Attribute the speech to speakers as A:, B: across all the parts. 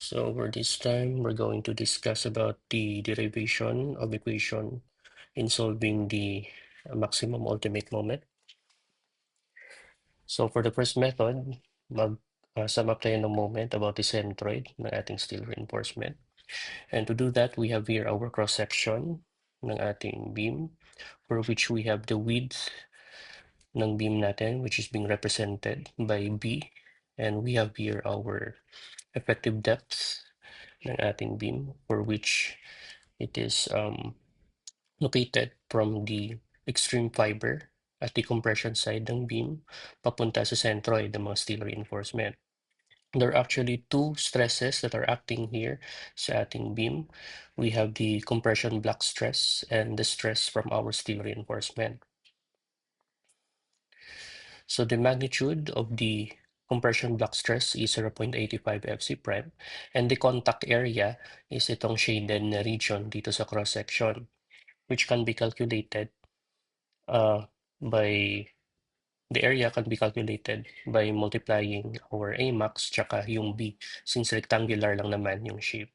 A: So for this time, we're going to discuss about the derivation of equation in solving the maximum ultimate moment. So for the first method, mag-sum up tayo ng moment about the centroid ng ating steel reinforcement. And to do that, we have here our cross-section ng ating beam, for which we have the width ng beam natin, which is being represented by B. And we have here our effective depth ng ating beam, for which it is located from the extreme fiber at the compression side ng beam papunta sa centroid ng mga steel reinforcement. There are actually two stresses that are acting here sa ating beam. We have the compression block stress and the stress from our steel reinforcement. So the magnitude of the compression block stress is 0.85 FC prime, and the contact area is itong shaded na region dito sa cross-section, which can be calculated by the area can be calculated by multiplying our A max tsaka yung B, since rectangular lang naman yung shape.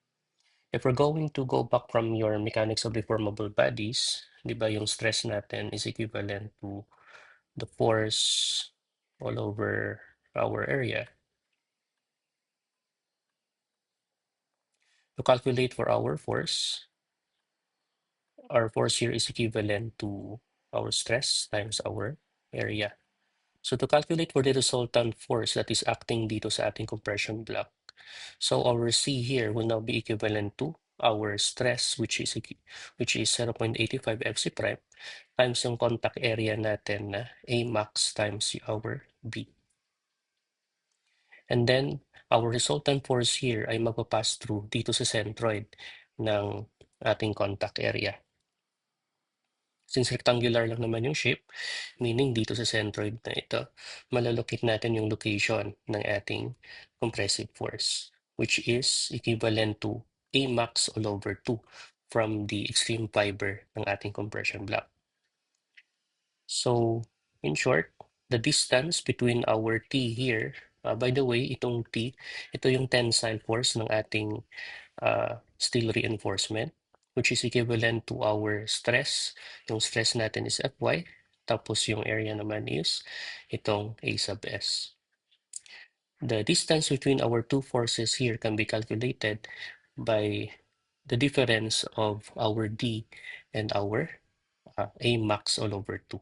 A: If we're going to go back from your mechanics of deformable bodies, di ba yung stress natin is equivalent to the force all over our area. To calculate for our force here is equivalent to our stress times our area. So to calculate for the resultant force that is acting dito sa ating compression block, so our C here will now be equivalent to our stress, which is 0.85 FC prime times yung contact area natin na A max times our B. And then our resultant force here ay magpapass through dito sa centroid ng ating contact area. Since rectangular lang naman yung shape, meaning dito sa centroid na ito, malalocate natin yung location ng ating compressive force, which is equivalent to A max all over 2 from the extreme fiber ng ating compression block. So, in short, the distance between our T here, by the way, itong T, ito yung tensile force ng ating steel reinforcement, which is equivalent to our stress. Yung stress natin is Fy, tapos yung area naman is itong A sub S. The distance between our two forces here can be calculated by the difference of our D and our A max all over 2.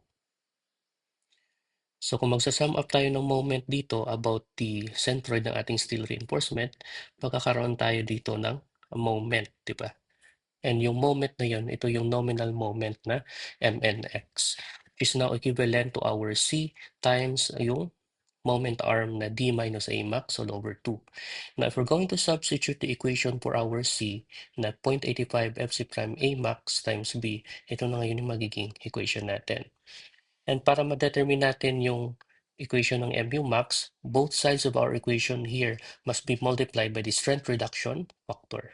A: So kung magsa-sum up tayo ng moment dito about the centroid ng ating steel reinforcement, magkakaroon tayo dito ng moment, di ba? And yung moment na yun, ito yung nominal moment na MNX, which is now equivalent to our C times yung moment arm na D minus A max all over 2. Now, if we're going to substitute the equation for our C na 0.85 FC prime A max times B, ito na ngayon yung magiging equation natin. And para ma-determine natin yung equation ng MU max, both sides of our equation here must be multiplied by the strength reduction factor.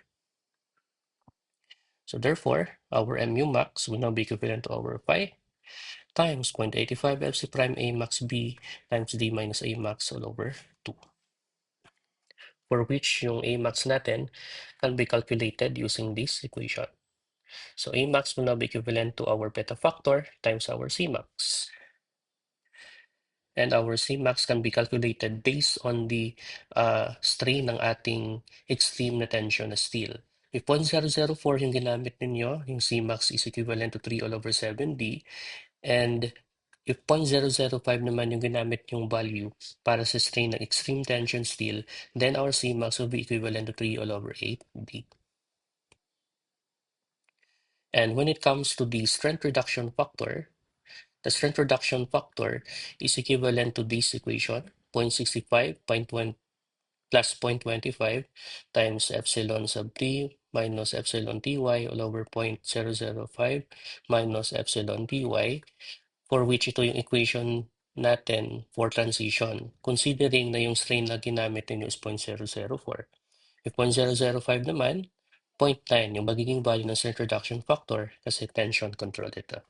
A: So therefore, our MU max will now be equivalent to our phi times 0.85 FC prime A max B times D minus A max all over 2. For which yung A max natin can be calculated using this equation. So A max will now be equivalent to our beta factor times our C max. And our C max can be calculated based on the strain ng ating extreme na tension na steel. If 0.004 yung ginamit ninyo, yung C max is equivalent to 3 all over 7D. And if 0.005 naman yung ginamit yung value para sa strain ng extreme tension steel, then our C max will be equivalent to 3 all over 8D. And when it comes to the strength reduction factor, the strength reduction factor is equivalent to this equation, 0.65 plus 0.25 times epsilon sub t minus epsilon ty all over 0.005 minus epsilon ty, for which ito yung equation natin for transition, considering na yung strain na ginamit ninyo is 0.004. If 0.005 naman, 0.9 yung magiging value ng strength reduction factor kasi tension control ito.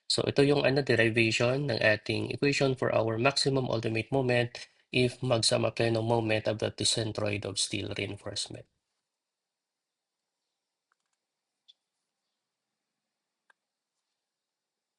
A: So ito yung derivation ng ating equation for our maximum ultimate moment if mag-sum up tayo ng moment about the centroid of steel reinforcement.